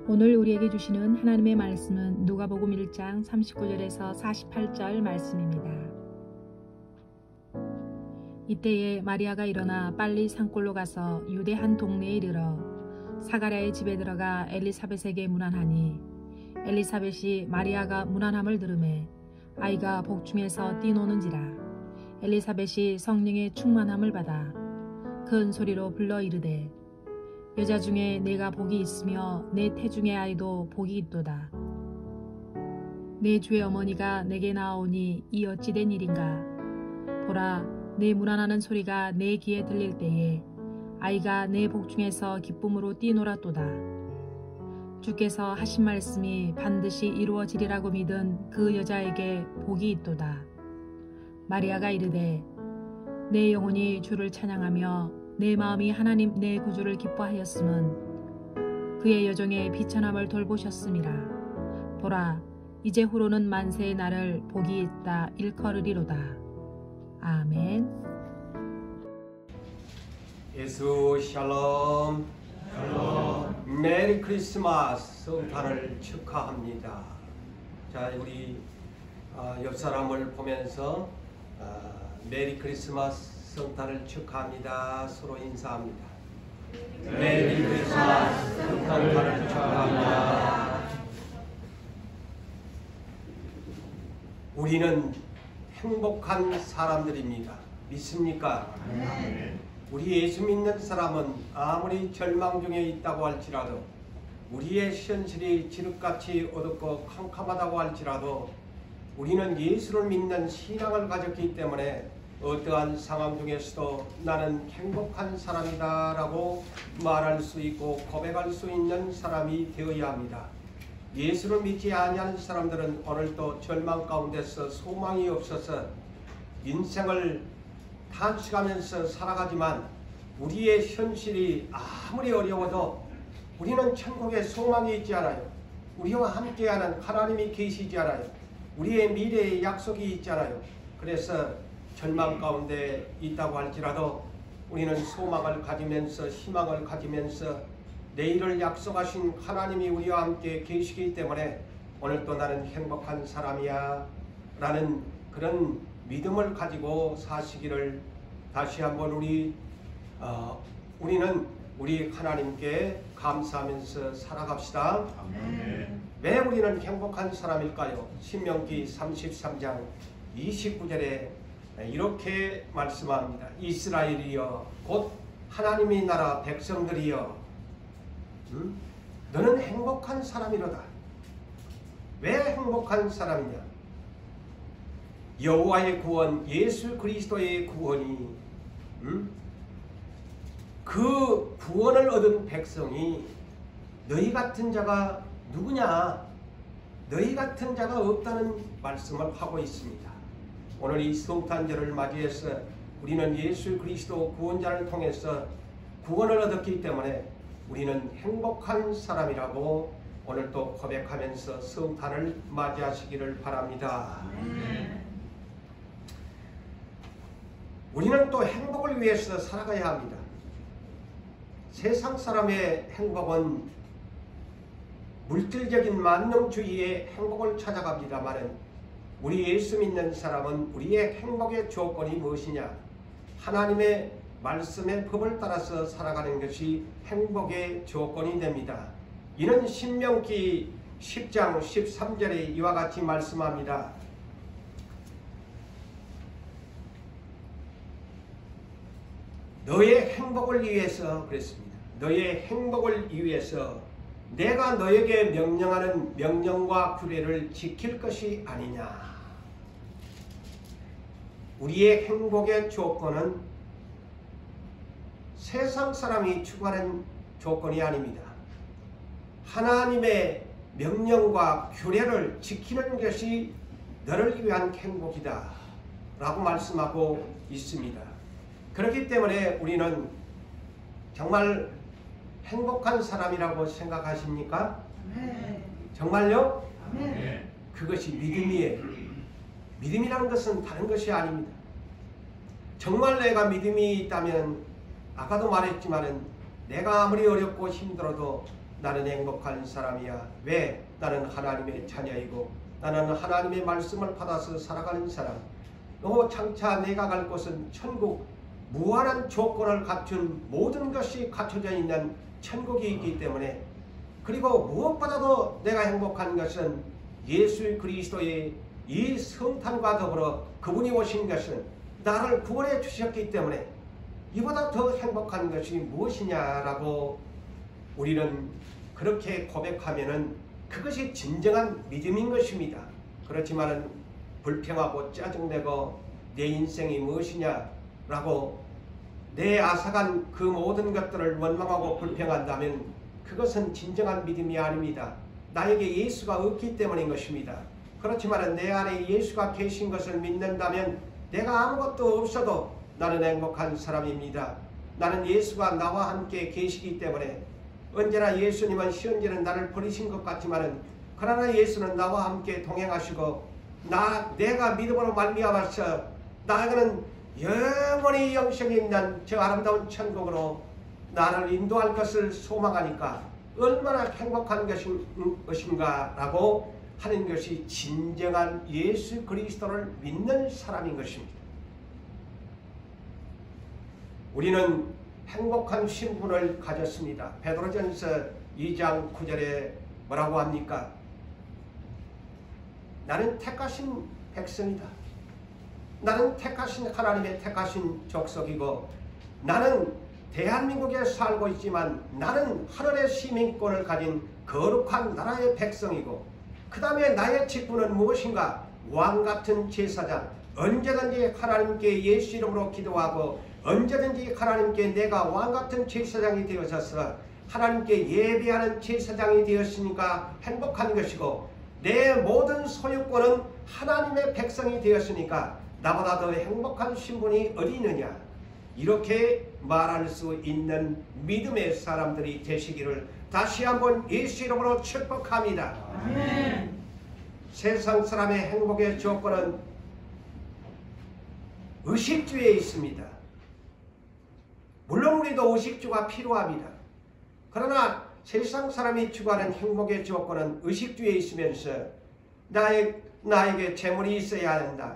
오늘 우리에게 주시는 하나님의 말씀은 누가복음 1장 39절에서 48절 말씀입니다. 이때에 마리아가 일어나 빨리 산골로 가서 유대 한 동네에 이르러 사가랴의 집에 들어가 엘리사벳에게 문안하니 엘리사벳이 마리아가 문안함을 들으매 아이가 복중에서 뛰노는지라. 엘리사벳이 성령의 충만함을 받아 큰 소리로 불러 이르되 여자 중에 내가 복이 있으며 내 태중의 아이도 복이 있도다. 내 주의 어머니가 내게 나아오니 이 어찌 된 일인가. 보라, 내 문안하는 소리가 내 귀에 들릴 때에 아이가 내 복중에서 기쁨으로 뛰놀았도다. 주께서 하신 말씀이 반드시 이루어지리라고 믿은 그 여자에게 복이 있도다. 마리아가 이르되 내 영혼이 주를 찬양하며 내 마음이 하나님 내 구주를 기뻐하였음은 그의 여종의 비천함을 돌보셨음이라. 보라, 이제 후로는 만세의 날을 복이 있다 일컬으리로다. 아멘. 예수 샬롬. 샬롬. 메리 크리스마스 성탄을 축하합니다. 자, 우리 옆 사람을 보면서 메리 크리스마스 성탄을 축하합니다. 서로 인사합니다. 메리 크리스마스 성탄을 축하합니다. 우리는 행복한 사람들입니다. 믿습니까? 네. 우리 예수 믿는 사람은 아무리 절망 중에 있다고 할지라도, 우리의 현실이 지륵같이 어둡고 캄캄하다고 할지라도 우리는 예수를 믿는 신앙을 가졌기 때문에 어떠한 상황 중에서도 나는 행복한 사람이다 라고 말할 수 있고 고백할 수 있는 사람이 되어야 합니다. 예수를 믿지 아니하는 사람들은 오늘도 절망 가운데서 소망이 없어서 인생을 탄식하면서 살아가지만 우리의 현실이 아무리 어려워도 우리는 천국에 소망이 있지 않아요. 우리와 함께하는 하나님이 계시지 않아요. 우리의 미래의 약속이 있잖아요. 그래서 절망 가운데 있다고 할지라도 우리는 소망을 가지면서 희망을 가지면서 내일을 약속하신 하나님이 우리와 함께 계시기 때문에 오늘도 나는 행복한 사람이야 라는 그런 믿음을 가지고 사시기를 다시 한번 우리는 우리 하나님께 감사하면서 살아갑시다. 아멘. 왜 우리는 행복한 사람일까요? 신명기 33장 29절에 이렇게 말씀합니다. 이스라엘이여 곧 하나님의 나라 백성들이여 너는 행복한 사람이로다. 왜 행복한 사람이냐? 여호와의 구원, 예수 그리스도의 구원이 그 구원을 얻은 백성이 너희 같은 자가 누구냐? 너희 같은 자가 없다는 말씀을 하고 있습니다. 오늘 이 성탄절을 맞이해서 우리는 예수 그리스도 구원자를 통해서 구원을 얻었기 때문에 우리는 행복한 사람이라고 오늘도 고백하면서 성탄을 맞이하시기를 바랍니다. 우리는 또 행복을 위해서 살아가야 합니다. 세상 사람의 행복은 물질적인 만능주의의 행복을 찾아갑니다만 우리 예수 믿는 사람은 우리의 행복의 조건이 무엇이냐? 하나님의 말씀의 법을 따라서 살아가는 것이 행복의 조건이 됩니다. 이는 신명기 10장 13절에 이와 같이 말씀합니다. 너의 행복을 위해서 그랬습니다. 너의 행복을 위해서 내가 너에게 명령하는 명령과 규례를 지킬 것이 아니냐. 우리의 행복의 조건은 세상 사람이 추구하는 조건이 아닙니다. 하나님의 명령과 규례를 지키는 것이 너를 위한 행복이다 라고 말씀하고 있습니다. 그렇기 때문에 우리는 정말 행복한 사람이라고 생각하십니까? 네. 정말요? 네. 그것이 믿음이에요. 믿음이라는 것은 다른 것이 아닙니다. 정말 내가 믿음이 있다면 아까도 말했지만은 내가 아무리 어렵고 힘들어도 나는 행복한 사람이야. 왜? 나는 하나님의 자녀이고 나는 하나님의 말씀을 받아서 살아가는 사람. 장차 내가 갈 곳은 천국, 무한한 조건을 갖춘 모든 것이 갖춰져 있는 천국이 있기 때문에, 그리고 무엇보다도 내가 행복한 것은 예수 그리스도의 이 성탄과 더불어 그분이 오신 것은 나를 구원해 주셨기 때문에 이보다 더 행복한 것이 무엇이냐라고 우리는 그렇게 고백하면은 그것이 진정한 믿음인 것입니다. 그렇지만은 불평하고 짜증내고 내 인생이 무엇이냐라고 내 앗아간 그 모든 것들을 원망하고 불평한다면 그것은 진정한 믿음이 아닙니다. 나에게 예수가 없기 때문인 것입니다. 그렇지만 내 안에 예수가 계신 것을 믿는다면 내가 아무것도 없어도 나는 행복한 사람입니다. 나는 예수가 나와 함께 계시기 때문에, 언제나 예수님은 현재는 나를 버리신 것 같지만 그러나 예수는 나와 함께 동행하시고 내가 믿음으로 말미암아서 나에게는 영원히 영생이 있는 저 아름다운 천국으로 나를 인도할 것을 소망하니까 얼마나 행복한 것인가 라고 하는 것이 진정한 예수 그리스도를 믿는 사람인 것입니다. 우리는 행복한 신분을 가졌습니다. 베드로전서 2장 9절에 뭐라고 합니까? 나는 택하신 백성이다. 나는 택하신 하나님의 택하신 족속이고 나는 대한민국에 살고 있지만 나는 하늘의 시민권을 가진 거룩한 나라의 백성이고, 그 다음에 나의 직분은 무엇인가? 왕같은 제사장. 언제든지 하나님께 예수 이름으로 기도하고 언제든지 하나님께 내가 왕같은 제사장이 되어져서 하나님께 예배하는 제사장이 되었으니까 행복한 것이고, 내 모든 소유권은 하나님의 백성이 되었으니까 나보다 더 행복한 신분이 어디 있느냐, 이렇게 말할 수 있는 믿음의 사람들이 되시기를 다시 한번 예수 이름으로 축복합니다. 아멘. 세상 사람의 행복의 조건은 의식주에 있습니다. 물론 우리도 의식주가 필요합니다. 그러나 세상 사람이 추구하는 행복의 조건은 의식주에 있으면서 나에게 재물이 있어야 한다.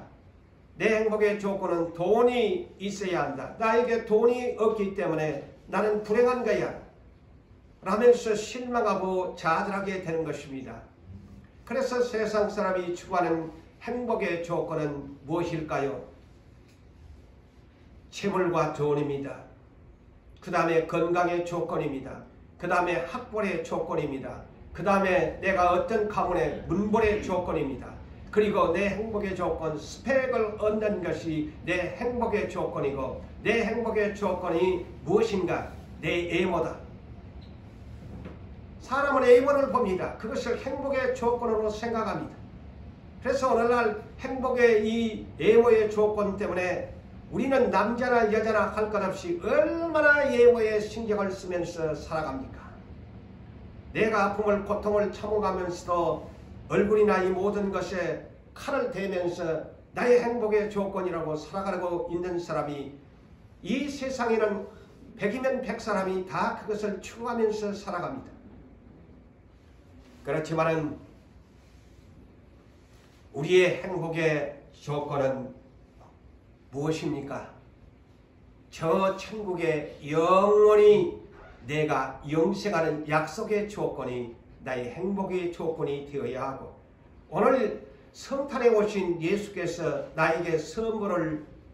내 행복의 조건은 돈이 있어야 한다. 나에게 돈이 없기 때문에 나는 불행한 거야 라면서 실망하고 좌절하게 되는 것입니다. 그래서 세상 사람이 추구하는 행복의 조건은 무엇일까요? 재물과 돈입니다. 그 다음에 건강의 조건입니다. 그 다음에 학벌의 조건입니다. 그 다음에 내가 어떤 가문의 문벌의 조건입니다. 그리고 내 행복의 조건, 스펙을 얻는 것이 내 행복의 조건이고, 내 행복의 조건이 무엇인가? 내 외모다. 사람은 외모를 봅니다. 그것을 행복의 조건으로 생각합니다. 그래서 오늘날 행복의 이 외모의 조건 때문에 우리는 남자나 여자나 할 것 없이 얼마나 외모에 신경을 쓰면서 살아갑니까? 내가 아픔을 고통을 참아가면서도 얼굴이나 이 모든 것에 칼을 대면서 나의 행복의 조건이라고 살아가고 있는 사람이, 이 세상에는 100이면 100사람이 다 그것을 추구하면서 살아갑니다. 그렇지만은 우리의 행복의 조건은 무엇입니까? 저 천국에 영원히 내가 영생하는 약속의 조건이 나의 행복의 조건이 되어야 하고, 오늘 성탄에 오신 예수께서 나에게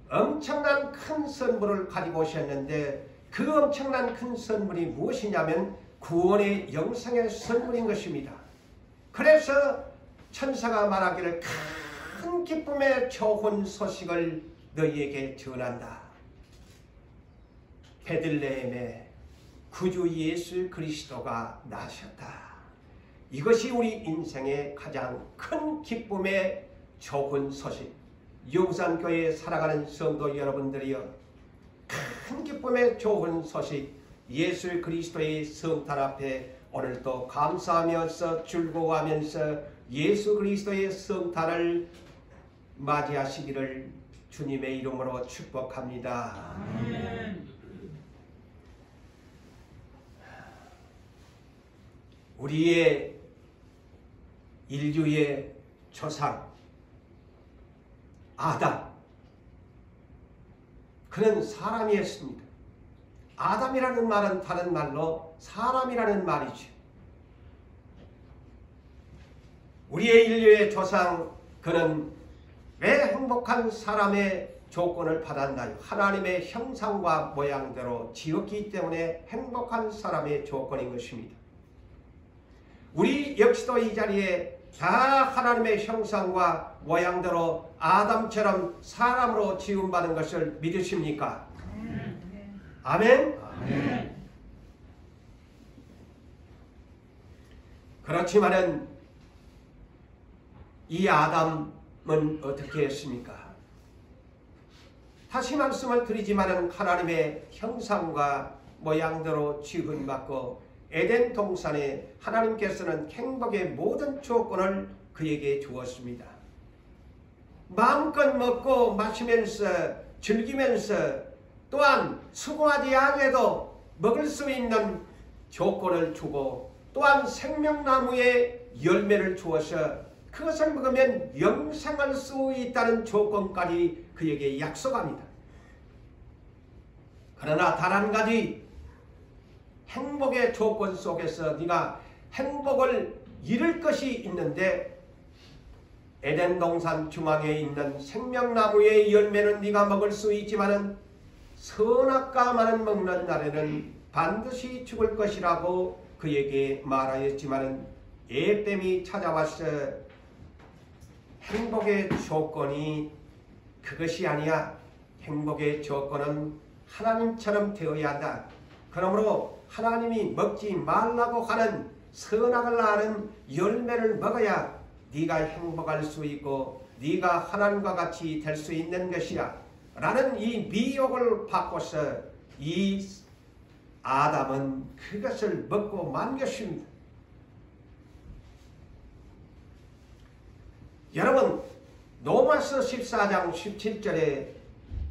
엄청난 큰 선물을 가지고 오셨는데, 그 엄청난 큰 선물이 무엇이냐면 구원의 영생의 선물인 것입니다. 그래서 천사가 말하기를 큰 기쁨의 좋은 소식을 너희에게 전한다. 베들레헴에 구주 예수 그리스도가 나셨다. 이것이 우리 인생의 가장 큰 기쁨의 좋은 소식. 용산교회에 살아가는 성도 여러분들이여, 큰 기쁨의 좋은 소식, 예수 그리스도의 성탄 앞에 오늘도 감사하면서 즐거워하면서 예수 그리스도의 성탄을 맞이하시기를 주님의 이름으로 축복합니다. 아멘. 우리의 인류의 조상 아담, 그는 사람이었습니다. 아담이라는 말은 다른 말로 사람이라는 말이죠. 우리의 인류의 조상 그는 왜 행복한 사람의 조건을 받았나요? 하나님의 형상과 모양대로 지었기 때문에 행복한 사람의 조건인 것입니다. 우리 역시도 이 자리에 다 하나님의 형상과 모양대로 아담처럼 사람으로 지음받은 것을 믿으십니까? 아멘? 아멘. 그렇지만은 이 아담은 어떻게 했습니까? 다시 말씀을 드리지만은 하나님의 형상과 모양대로 지음받고 에덴 동산에 하나님께서는 행복의 모든 조건을 그에게 주었습니다. 마음껏 먹고 마시면서 즐기면서 또한 수고하지 않아도 먹을 수 있는 조건을 주고 또한 생명나무의 열매를 주어서 그것을 먹으면 영생할 수 있다는 조건까지 그에게 약속합니다. 그러나 단 한 가지, 행복의 조건 속에서 네가 행복을 잃을 것이 있는데 에덴 동산 중앙에 있는 생명나무의 열매는 네가 먹을 수 있지만은 선악과만은 먹는 날에는 반드시 죽을 것이라고 그에게 말하였지만은 에뱀이 찾아와서 행복의 조건이 그것이 아니야. 행복의 조건은 하나님처럼 되어야 한다. 그러므로 하나님이 먹지 말라고 하는 선악을 아는 열매를 먹어야 네가 행복할 수 있고 네가 하나님과 같이 될 수 있는 것이야 라는 이 미혹을 받고서 이 아담은 그것을 먹고 만 것입니다. 여러분, 로마서 14장 17절에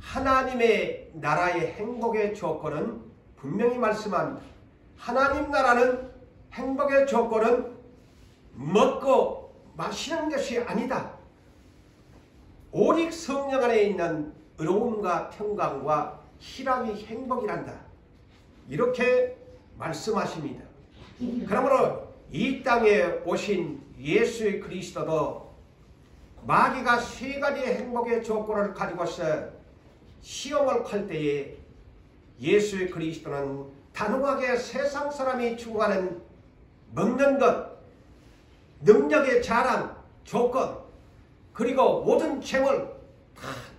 하나님의 나라의 행복의 조건은 분명히 말씀합니다. 하나님 나라는 행복의 조건은 먹고 마시는 것이 아니다. 오직 성령 안에 있는 의로움과 평강과 희락이 행복이란다. 이렇게 말씀하십니다. 그러므로 이 땅에 오신 예수 그리스도도 마귀가 세 가지의 행복의 조건을 가지고서 시험을 할 때에 예수 그리스도는 단호하게 세상 사람이 추구하는 먹는 것, 능력의 자랑, 조건, 그리고 모든 재물 다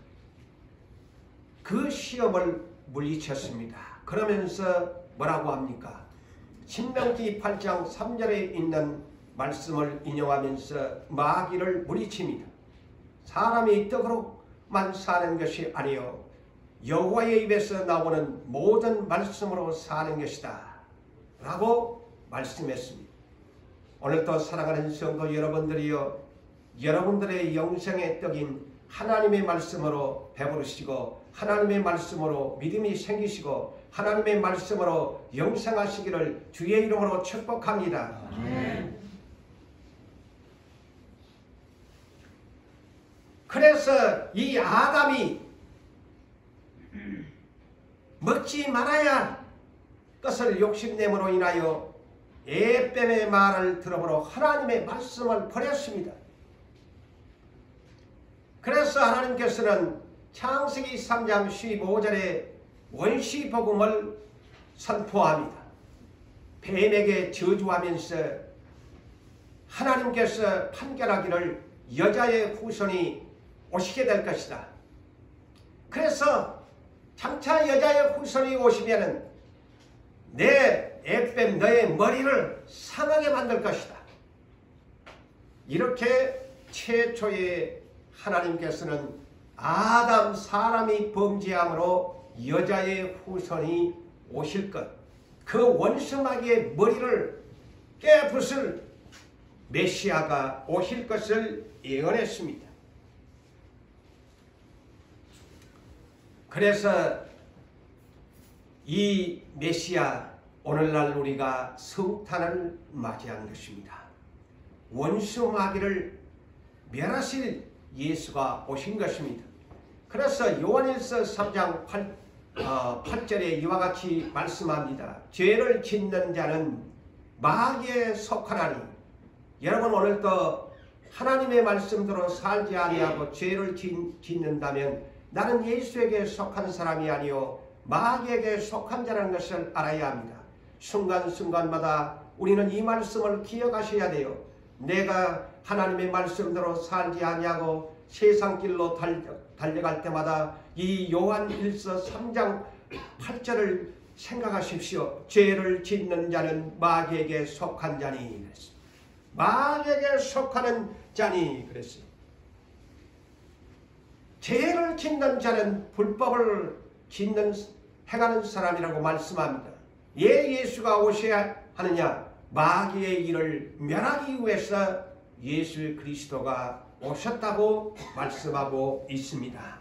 그 시험을 물리쳤습니다. 그러면서 뭐라고 합니까? 신명기 8장 3절에 있는 말씀을 인용하면서 마귀를 물리칩니다. 사람이 떡으로만 사는 것이 아니요 여호와의 입에서 나오는 모든 말씀으로 사는 것이다 라고 말씀했습니다. 오늘도 사랑하는 성도 여러분들이여, 여러분들의 영생의 떡인 하나님의 말씀으로 배부르시고 하나님의 말씀으로 믿음이 생기시고 하나님의 말씀으로 영생하시기를 주의 이름으로 축복합니다. 아멘. 그래서 이 아담이 먹지 말아야 할 것을 욕심냄으로 인하여 에뱀의 말을 들어보러 하나님의 말씀을 버렸습니다. 그래서 하나님께서는 창세기 3장 15절에 원시복음을 선포합니다. 뱀에게 저주하면서 하나님께서 판결하기를 여자의 후손이 오시게 될 것이다. 그래서 장차 여자의 후손이 오시면은 내 에뱀 너의 머리를 상하게 만들 것이다. 이렇게 최초의 하나님께서는 아담 사람이 범죄함으로 여자의 후손이 오실 것, 그 원수마귀의 머리를 깨부술 메시아가 오실 것을 예언했습니다. 그래서 이 메시아 오늘날 우리가 성탄을 맞이한 것입니다. 원수 마귀를 멸하실 예수가 오신 것입니다. 그래서 요한일서 3장 8절에 이와 같이 말씀합니다. 죄를 짓는 자는 마귀에 속하나니. 여러분, 오늘도 하나님의 말씀대로 살지 아니하고 죄를 짓는다면 나는 예수에게 속한 사람이 아니요 마귀에게 속한 자라는 것을 알아야 합니다. 순간순간마다 우리는 이 말씀을 기억하셔야 돼요. 내가 하나님의 말씀대로 살지 아니하고 세상 길로 달려갈 때마다 이 요한일서 3장 8절을 생각하십시오. 죄를 짓는 자는 마귀에게 속한 자니 그랬어요. 마귀에게 속하는 자니 그랬어요. 죄를 짓는 자는 불법을 행하는 사람이라고 말씀합니다. 예수가 오셔야 하느냐? 마귀의 일을 멸하기 위해서 예수 그리스도가 오셨다고 말씀하고 있습니다.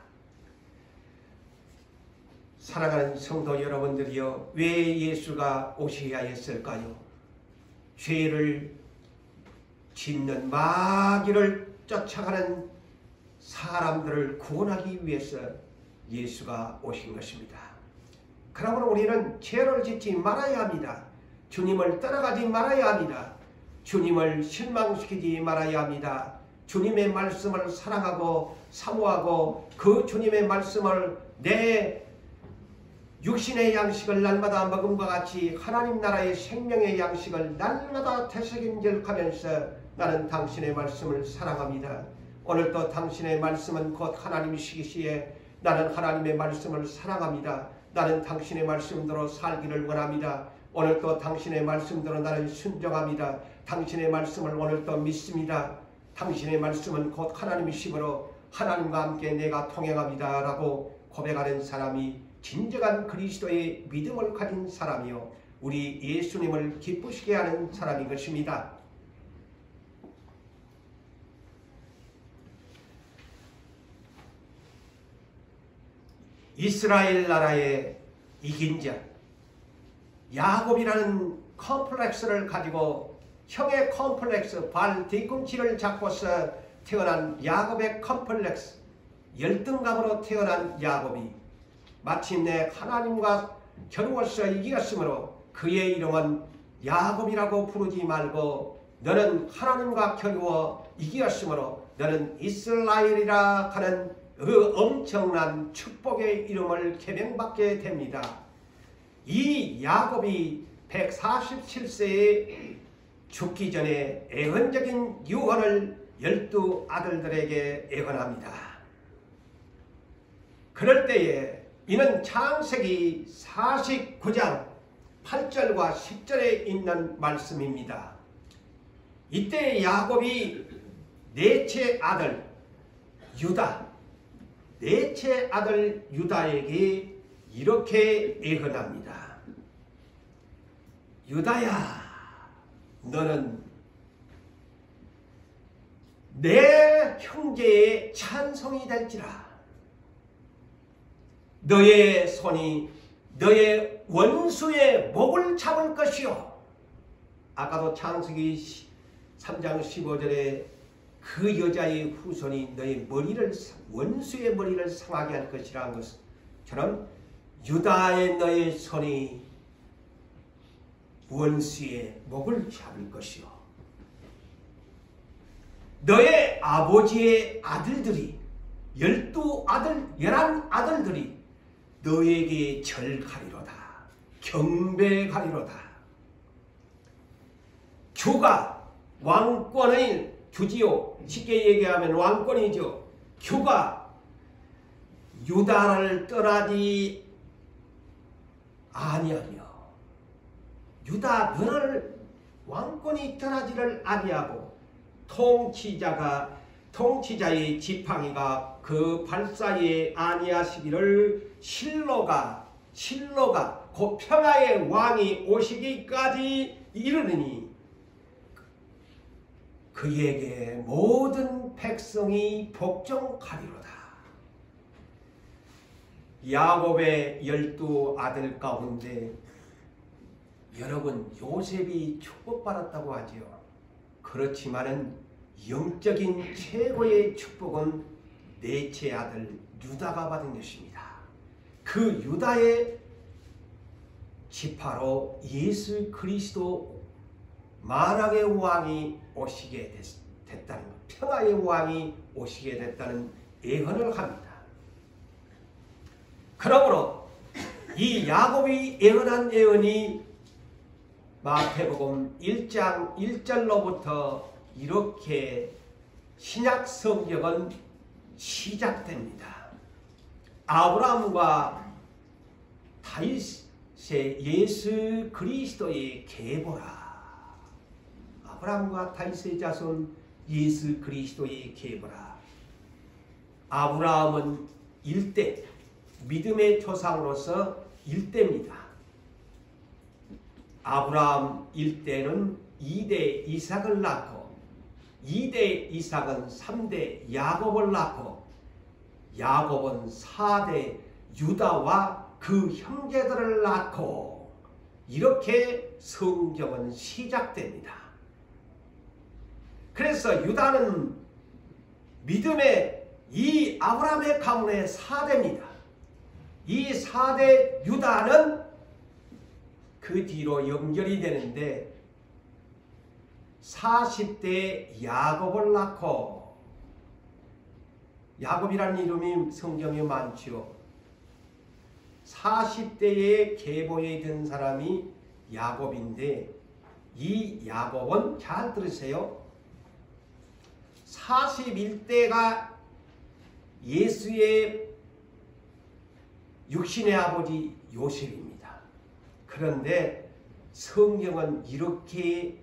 사랑하는 성도 여러분들이여, 왜 예수가 오셔야 했을까요? 죄를 짓는 마귀를 쫓아가는 사람들을 구원하기 위해서 예수가 오신 것입니다. 그러므로 우리는 죄를 짓지 말아야 합니다. 주님을 떠나가지 말아야 합니다. 주님을 실망시키지 말아야 합니다. 주님의 말씀을 사랑하고 사모하고 그 주님의 말씀을 내 육신의 양식을 날마다 먹음과 같이 하나님 나라의 생명의 양식을 날마다 되새김질하면서 나는 당신의 말씀을 사랑합니다. 오늘도 당신의 말씀은 곧 하나님이시기에 나는 하나님의 말씀을 사랑합니다. 나는 당신의 말씀대로 살기를 원합니다. 오늘도 당신의 말씀대로 나는 순종합니다. 당신의 말씀을 오늘도 믿습니다. 당신의 말씀은 곧 하나님이시므로 하나님과 함께 내가 통행합니다 라고 고백하는 사람이 진정한 그리스도의 믿음을 가진 사람이요 우리 예수님을 기쁘시게 하는 사람인 것입니다. 이스라엘 나라의 이긴 자 야곱이라는 컴플렉스를 가지고 형의 컴플렉스 발 뒤꿈치를 잡고서 태어난 야곱의 컴플렉스 열등감으로 태어난 야곱이 마침내 하나님과 겨루어서 이겼으므로 그의 이름은 야곱이라고 부르지 말고 너는 하나님과 겨루어 이겼으므로 너는 이스라엘이라 하는 그 엄청난 축복의 이름을 개명받게 됩니다. 이 야곱이 147세에 죽기 전에 애언적인 유언을 12아들들에게 애언합니다. 그럴 때에 이는 창세기 49장 8절과 10절에 있는 말씀입니다. 이때 야곱이 넷째 아들 유다, 넷째 아들 유다에게 이렇게 애언합니다. 유다야, 너는 내 형제의 찬송이 될지라. 너의 손이 너의 원수의 목을 잡을 것이요. 아까도 창세기 3장 15절에 그 여자의 후손이 너의 머리를 원수의 머리를 상하게 할 것이라는 것처럼 유다의 너의 손이 원수의 목을 잡을 것이요. 너의 아버지의 아들들이 11아들들이 너에게 절하리로다. 경배하리로다. 주가 왕권의 주지요. 쉽게 얘기하면 왕권이죠. 주가 유다를 떠나지 아니하며 유다 너를 왕권이 떠나지를 아니하고 통치자의 지팡이가 그 발사에 아니하시기를 실로가 곧 평화의 왕이 오시기까지 이르느니 그에게 모든 백성이 복종하리로다. 야곱의 12아들 가운데 여러분, 요셉이 축복받았다고 하지요. 그렇지만은 영적인 최고의 축복은 넷째 아들 유다가 받은 것입니다. 그 유다의 지파로 예수 그리스도 만왕의 왕이 오시게 됐다는 것, 평화의 왕이 오시게 됐다는 예언을 합니다. 그러므로 이 야곱이 예언한 예언이 마태복음 1장 1절로부터 이렇게 신약 성경은 시작됩니다. 아브라함과 다윗의 예수 그리스도의 계보라. 아브라함과 다윗의 자손 예수 그리스도의 계보라. 아브라함은 일대, 믿음의 조상으로서 일대입니다. 아브라함 일대는 2대 이삭을 낳고 2대 이삭은 3대 야곱을 낳고 야곱은 4대 유다와 그 형제들을 낳고 이렇게 성경은 시작됩니다. 그래서 유다는 믿음의 이 아브라함의 가문의 4대입니다. 이 4대 유다는 그 뒤로 연결이 되는데 40대 야곱을 낳고, 야곱이라는 이름이 성경에 많지요. 40대에 계보에 든 사람이 야곱인데 이 야곱은 잘 들으세요. 41대가 예수의 육신의 아버지 요셉입니다. 그런데 성경은 이렇게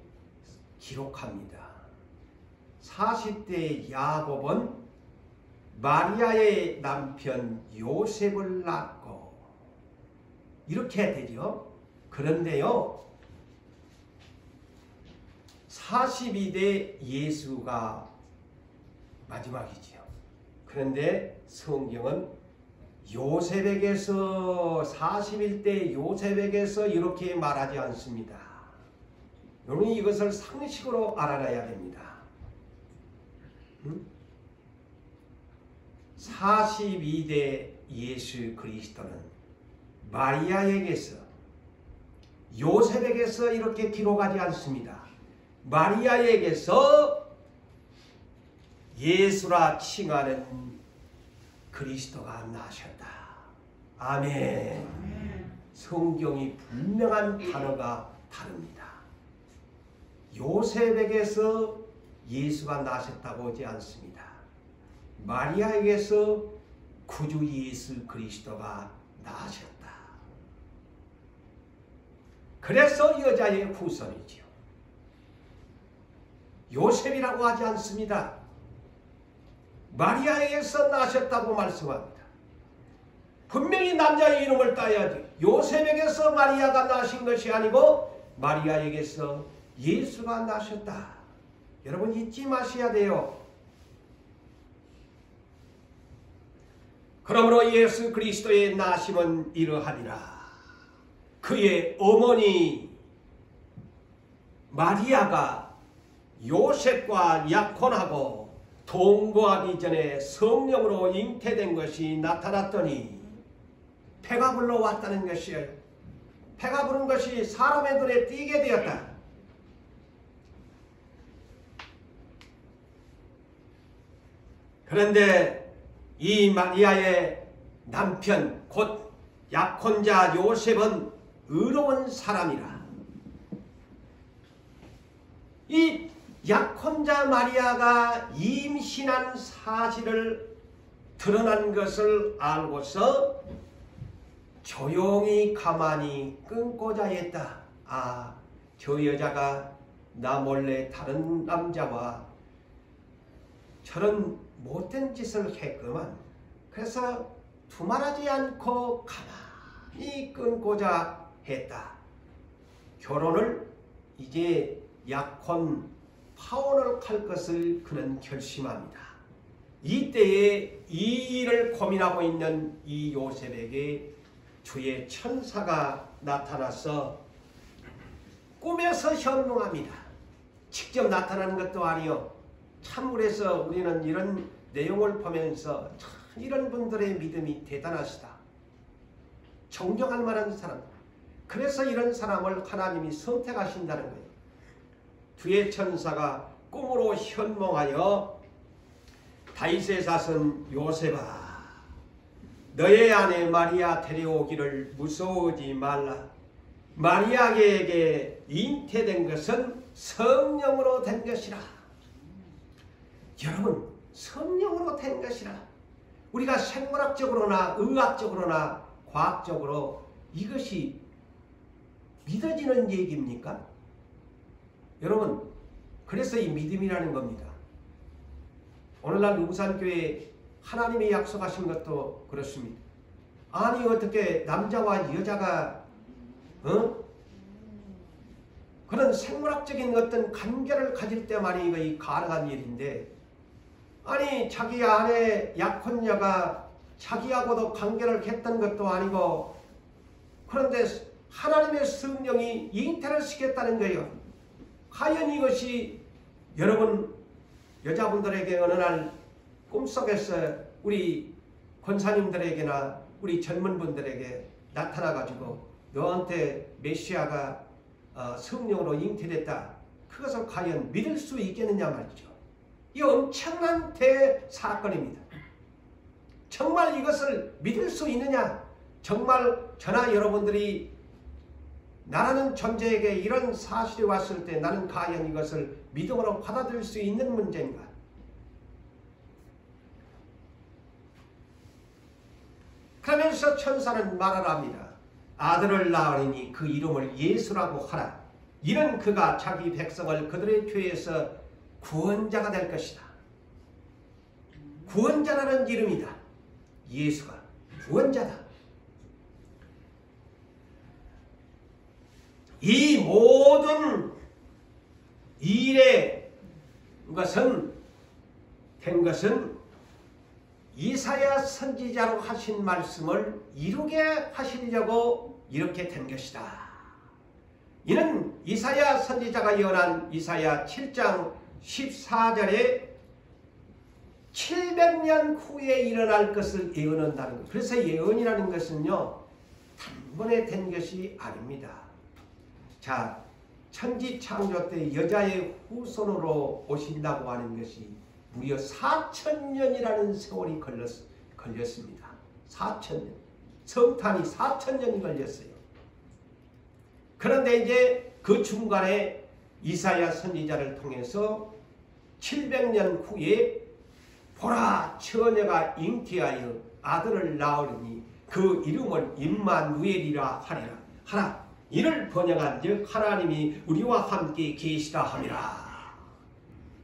기록합니다. 40대 야곱은 마리아의 남편 요셉을 낳고 이렇게 되죠. 그런데요, 42대 예수가 마지막이지요. 그런데 성경은 요셉에게서 41대 요셉에게서 이렇게 말하지 않습니다. 여러분 이것을 상식으로 알아놔야 됩니다. 42대 예수 그리스도는 마리아에게서 요셉에게서 이렇게 기록하지 않습니다. 마리아에게서 예수라 칭하는 그리스도가 나셨다. 아멘. 성경이 분명한 단어가 다릅니다. 요셉에게서 예수가 나셨다고 하지 않습니다. 마리아에게서 구주 예수 그리스도가 나셨다. 그래서 여자의 후손이지요. 요셉이라고 하지 않습니다. 마리아에게서 나셨다고 말씀합니다. 분명히 남자의 이름을 따야지. 요셉에게서 마리아가 나신 것이 아니고 마리아에게서 예수가 나셨다. 여러분 잊지 마셔야 돼요. 그러므로 예수 그리스도의 나심은 이러하니라. 그의 어머니 마리아가 요셉과 약혼하고 동거하기 전에 성령으로 잉태된 것이 나타났더니 배가 불러왔다는 것이에요. 배가 부른 것이 사람의 눈에 띄게 되었다. 그런데 이 마리아의 남편 곧 약혼자 요셉은 의로운 사람이라. 이 약혼자 마리아가 임신한 사실을 드러난 것을 알고서 조용히 가만히 끊고자 했다. 아, 저 여자가 나 몰래 다른 남자와 저런 못된 짓을 했구만. 그래서 두말하지 않고 가만히 끊고자 했다. 결혼을 이제 약혼 파혼을 할 것을 그는 결심합니다. 이때에 이 일을 고민하고 있는 이 요셉에게 주의 천사가 나타나서 꿈에서 현몽합니다. 직접 나타나는 것도 아니요. 참으로서 우리는 이런 내용을 보면서 참 이런 분들의 믿음이 대단하시다. 존경할 만한 사람. 그래서 이런 사람을 하나님이 선택하신다는 거예요. 주의 천사가 꿈으로 현몽하여 다윗의 자손 요셉아, 너의 아내 마리아 데려오기를 무서워하지 말라. 마리아에게 잉태된 것은 성령으로 된 것이라. 여러분, 성령으로 된 것이라. 우리가 생물학적으로나 의학적으로나 과학적으로 이것이 믿어지는 얘기입니까? 여러분, 그래서 이 믿음이라는 겁니다. 오늘날 우산교회 하나님이 약속하신 것도 그렇습니다. 아니 어떻게 남자와 여자가 그런 생물학적인 어떤 관계를 가질 때만이 이거 가능한 일인데, 아니 자기 아내 약혼녀가 자기하고도 관계를 했던 것도 아니고, 그런데 하나님의 성령이 잉태를 시켰다는 거예요. 과연 이것이 여러분 여자분들에게 어느 날 꿈속에서 우리 권사님들에게나 우리 젊은 분들에게 나타나가지고 너한테 메시아가 성령으로 잉태됐다. 그것을 과연 믿을 수 있겠느냐 말이죠. 이 엄청난 대사건입니다. 정말 이것을 믿을 수 있느냐? 정말 저나 여러분들이 나라는 존재에게 이런 사실이 왔을 때 나는 과연 이것을 믿음으로 받아들일 수 있는 문제인가? 그러면서 천사는 말을 합니다. 아들을 낳으리니 그 이름을 예수라고 하라. 이는 그가 자기 백성을 그들의 죄에서 구원자가 될 것이다. 구원자라는 이름이다. 예수가 구원자다. 이 모든 일의 것은 된 것은 이사야 선지자로 하신 말씀을 이루게 하시려고 이렇게 된 것이다. 이는 이사야 선지자가 예언한 이사야 7장 14절에 700년 후에 일어날 것을 예언한다는 것. 그래서 예언이라는 것은요, 단번에 된 것이 아닙니다. 자, 천지 창조 때 여자의 후손으로 오신다고 하는 것이 무려 4,000년이라는 세월이 걸렸습니다. 4,000년. 성탄이 4,000년이 걸렸어요. 그런데 이제 그 중간에 이사야 선지자를 통해서 700년 후에 보라, 처녀가 잉태하여 아들을 낳으리니 그 이름을 임마누엘이라 하라. 이를 번역한즉 하나님이 우리와 함께 계시다 함이라.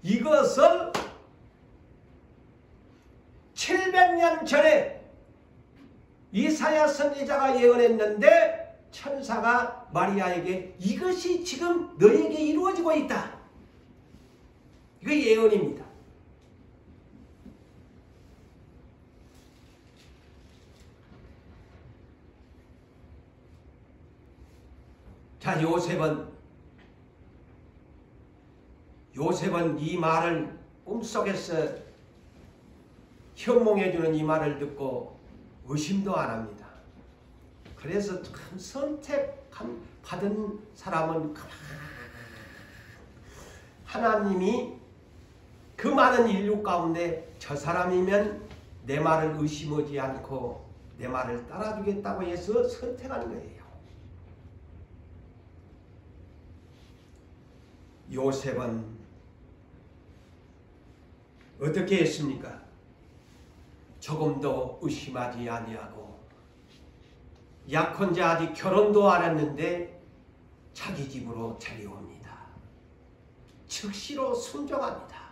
이것을 700년 전에 이사야 선지자가 예언했는데 천사가 마리아에게 이것이 지금 너에게 이루어지고 있다. 이거 예언입니다. 자, 요셉은 이 말을 꿈속에서 현몽해주는 이 말을 듣고 의심도 안 합니다. 그래서 참 선택받은 사람은 하나님이 그 많은 인류 가운데 저 사람이면 내 말을 의심하지 않고 내 말을 따라주겠다고 해서 선택한 거예요. 요셉은 어떻게 했습니까? 조금도 의심하지 아니하고 약혼자 아직 결혼도 안 했는데 자기 집으로 데려옵니다. 즉시로 순종합니다.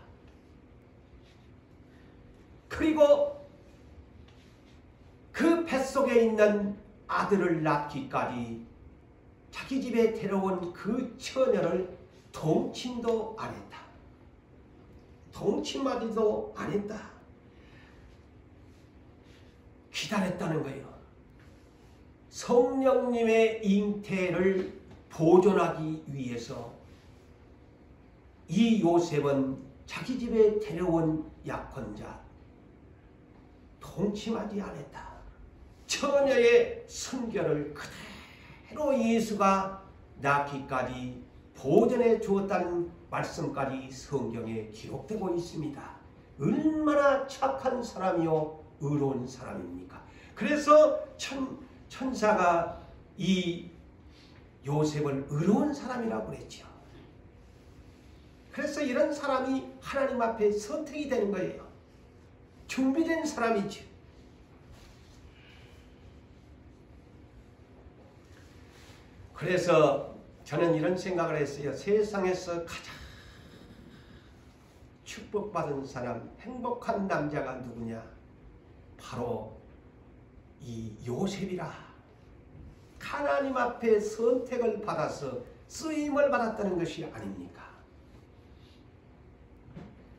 그리고 그 뱃속에 있는 아들을 낳기까지 자기 집에 데려온 그 처녀를 동침도 안 했다. 동침하지도 안 했다. 기다렸다는 거예요. 성령님의 잉태를 보존하기 위해서 이 요셉은 자기 집에 데려온 약혼자 동침하지 않았다. 처녀의 순결을 그대로 예수가 낳기까지 보존해 주었다는 말씀까지 성경에 기록되고 있습니다. 얼마나 착한 사람이요 의로운 사람입니까? 그래서 천사가 이 요셉을 의로운 사람이라고 그랬죠. 그래서 이런 사람이 하나님 앞에 선택이 되는 거예요. 준비된 사람이죠. 그래서 저는 이런 생각을 했어요. 세상에서 가장 축복받은 사람, 행복한 남자가 누구냐? 바로 이 요셉이라. 하나님 앞에 선택을 받아서 쓰임을 받았다는 것이 아닙니까?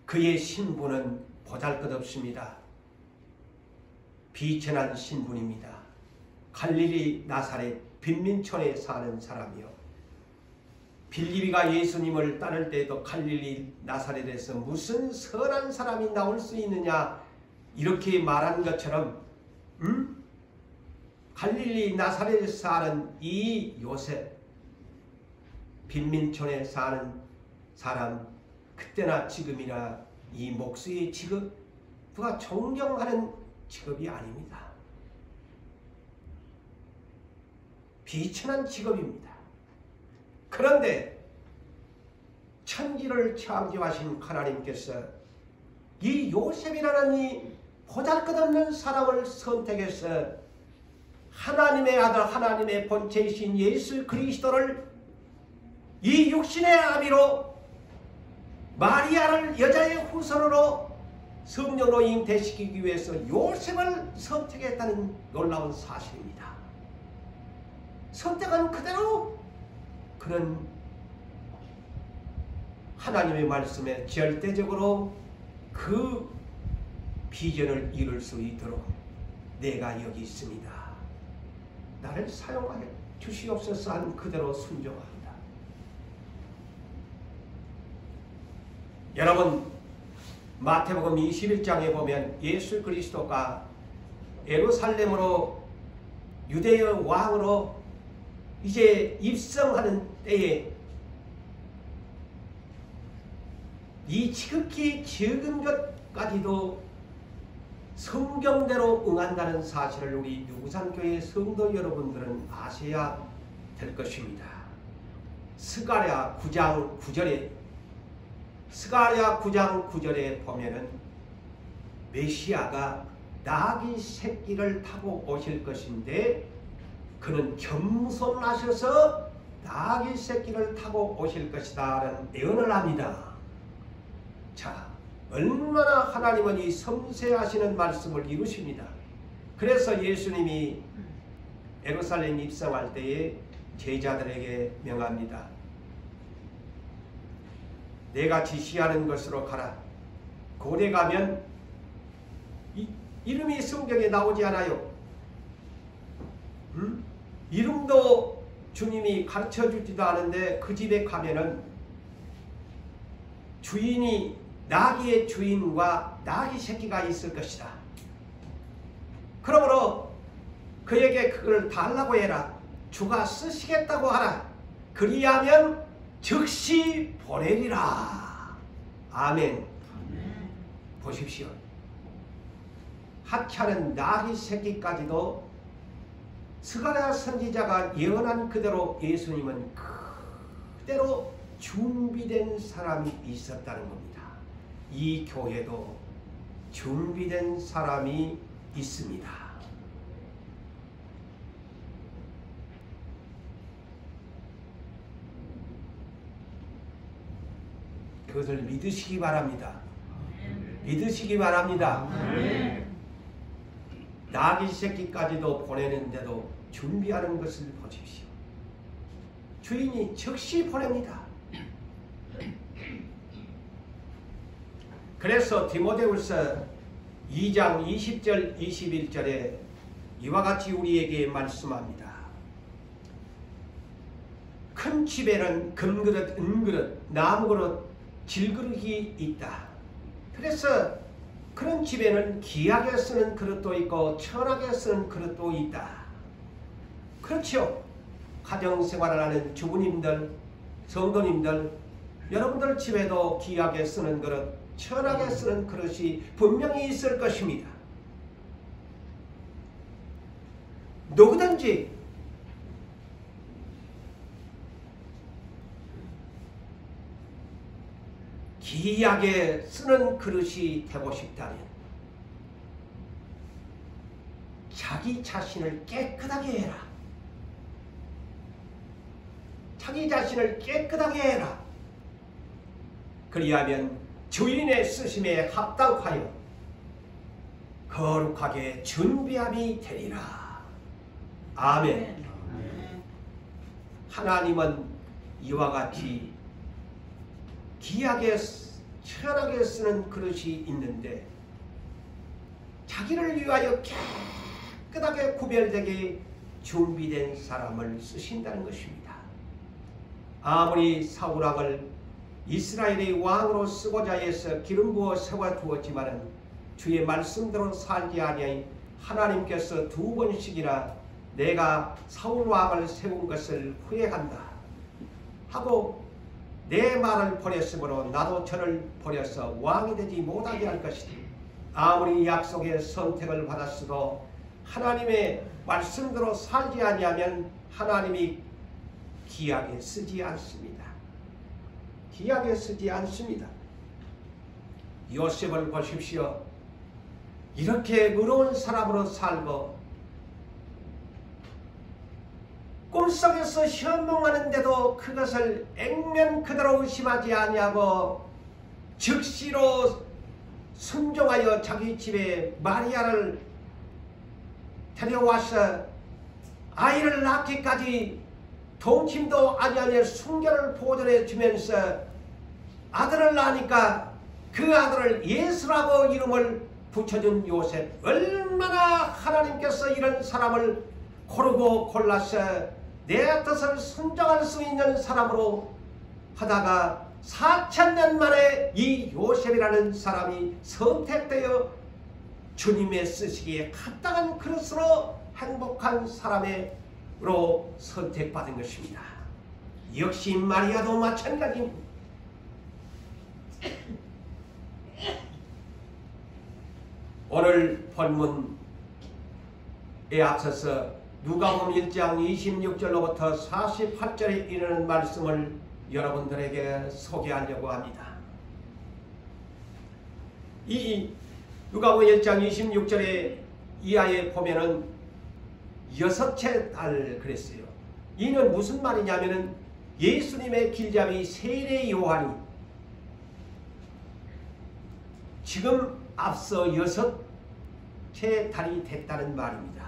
그의 신분은 보잘것없습니다. 비천한 신분입니다. 갈릴리 나사렛 빈민촌에 사는 사람이요. 빌립이가 예수님을 따를 때에도 갈릴리 나사렛에서 무슨 선한 사람이 나올 수 있느냐 이렇게 말한 것처럼 갈릴리 나사렛에 사는 이 요셉, 빈민촌에 사는 사람, 그때나 지금이나 이 목수의 직업, 누가 존경하는 직업이 아닙니다. 비천한 직업입니다. 그런데 천지를 창조하신 하나님께서 이 요셉이라는 이 보잘것없는 사람을 선택해서 하나님의 아들, 하나님의 본체이신 예수 그리스도를 이 육신의 아비로 마리아를 여자의 후손으로 성령으로 잉태시키기 위해서 요셉을 선택했다는 놀라운 사실입니다. 선택한 그대로 그는 하나님의 말씀에 절대적으로 그 비전을 이룰 수 있도록 내가 여기 있습니다. 나를 사용하여 주시옵소서 한 그대로 순종합니다. 여러분, 마태복음 21장에 보면 예수 그리스도가 예루살렘으로 유대의 왕으로 이제 입성하는 때에 이 지극히 적은 것까지도 성경대로 응한다는 사실을 우리 누구산교회 성도 여러분들은 아셔야 될 것입니다. 스가랴 9장 9절에 보면은 메시아가 나귀 새끼를 타고 오실 것인데 그는 겸손하셔서 나귀 새끼를 타고 오실 것이다 라는 예언을 합니다. 자, 얼마나 하나님은 이 섬세하시는 말씀을 이루십니다. 그래서 예수님이 예루살렘 입성할 때에 제자들에게 명합니다. 내가 지시하는 것으로 가라. 고대 가면 이름이 성경에 나오지 않아요. 이름도 주님이 가르쳐주지도 않은데 그 집에 가면은 주인이 나귀의 주인과 나귀 새끼가 있을 것이다. 그러므로 그에게 그걸 달라고 해라. 주가 쓰시겠다고 하라. 그리하면 즉시 보내리라. 아멘. 보십시오. 하찮은 나귀 새끼까지도 스가랴 선지자가 예언한 그대로 예수님은 그대로 준비된 사람이 있었다는 겁니다. 이 교회도 준비된 사람이 있습니다. 그것을 믿으시기 바랍니다. 믿으시기 바랍니다. 나귀 새끼까지도 보내는데도 준비하는 것을 보십시오. 주인이 즉시 보냅니다. 그래서 디모데후서 2장 20절 21절에 이와 같이 우리에게 말씀합니다. 큰 집에는 금그릇, 은그릇, 나무그릇, 질그릇이 있다. 그래서 그런 집에는 귀하게 쓰는 그릇도 있고 천하게 쓰는 그릇도 있다. 그렇죠. 가정생활을 하는 주부님들, 성도님들, 여러분들 집에도 귀하게 쓰는 그릇, 천하게 쓰는 그릇이 분명히 있을 것입니다. 누구든지 귀하게 쓰는 그릇이 되고 싶다면 자기 자신을 깨끗하게 해라. 자기 자신을 깨끗하게 해라. 그리하면 주인의 쓰심에 합당하여 거룩하게 준비함이 되리라. 아멘. 하나님은 이와 같이 귀하게 천하게 쓰는 그릇이 있는데 자기를 위하여 깨끗하게 구별되게 준비된 사람을 쓰신다는 것입니다. 아무리 사울왕을 이스라엘의 왕으로 쓰고자 해서 기름 부어 세워두었지만 주의 말씀대로 살지 아니하니 하나님께서 두 번씩이나 내가 사울왕을 세운 것을 후회한다 하고 내 말을 버렸으므로 나도 저를 버려서 왕이 되지 못하게 할 것이다. 아무리 약속의 선택을 받았어도 하나님의 말씀대로 살지 아니하면 하나님이 귀하게 쓰지 않습니다. 귀하게 쓰지 않습니다. 요셉을 보십시오. 이렇게 의로운 사람으로 살고 꿈속에서 현몽하는데도 그것을 액면 그대로 의심하지 아니하고 즉시로 순종하여 자기 집에 마리아를 데려와서 아이를 낳기까지 동침도 아니하며 순결을 보존해 주면서 아들을 낳으니까 그 아들을 예수라고 이름을 붙여준 요셉. 얼마나 하나님께서 이런 사람을 고르고 골라서 내 뜻을 순종할 수 있는 사람으로 하다가 4000년 만에 이 요셉이라는 사람이 선택되어 주님의 쓰시기에 합당한 그릇으로 행복한 사람으로 선택받은 것입니다. 역시 마리아도 마찬가지입니다. 오늘 본문에 앞서서 누가복음 1장 26절로부터 48절에 이르는 말씀을 여러분들에게 소개하려고 합니다. 이 누가복음 1장 26절에 이하에 보면은 여섯째 달 그랬어요. 이는 무슨 말이냐면은 예수님의 길잡이 세례 요한이 지금 앞서 여섯째 달이 됐다는 말입니다.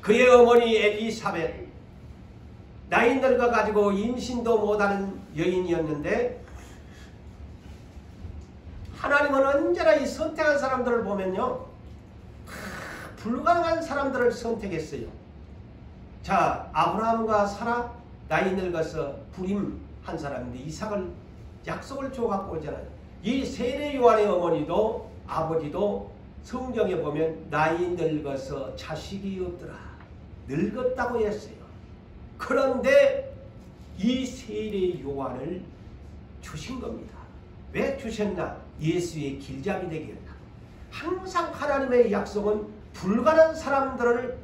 그의 어머니 엘리사벳 나이 늙어가지고 임신도 못하는 여인이었는데 하나님은 언제나 이 선택한 사람들을 보면요 불가능한 사람들을 선택했어요. 자, 아브라함과 사라 나이 늙어서 불임한 사람인데 이삭을 약속을 줘갖고 오잖아요. 이 세례 요한의 어머니도 아버지도 성경에 보면 나이 늙어서 자식이 없더라. 늙었다고 했어요. 그런데 이 세례 요한을 주신 겁니다. 왜 주셨나? 예수의 길잡이 되게 했다. 항상 하나님의 약속은 불가능한 사람들을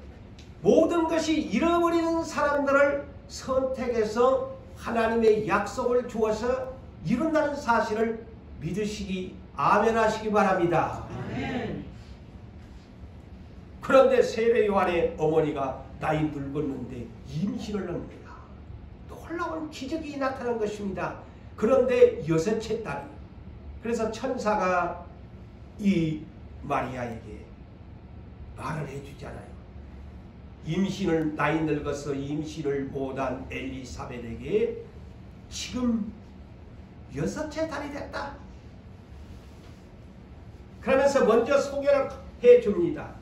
모든 것이 잃어버리는 사람들을 선택해서 하나님의 약속을 주어서 이룬다는 사실을 믿으시기 아멘 하시기 바랍니다. 아멘. 그런데 세례 요한의 어머니가 나이 늙었는데 임신을 합니다. 놀라운 기적이 나타난 것입니다. 그런데 여섯째 딸이 그래서 천사가 이 마리아에게 말을 해주잖아요. 임신을 나이 늙어서 임신을 못한 엘리사벳에게 지금 여섯째 달이 됐다. 그러면서 먼저 소개를 해줍니다.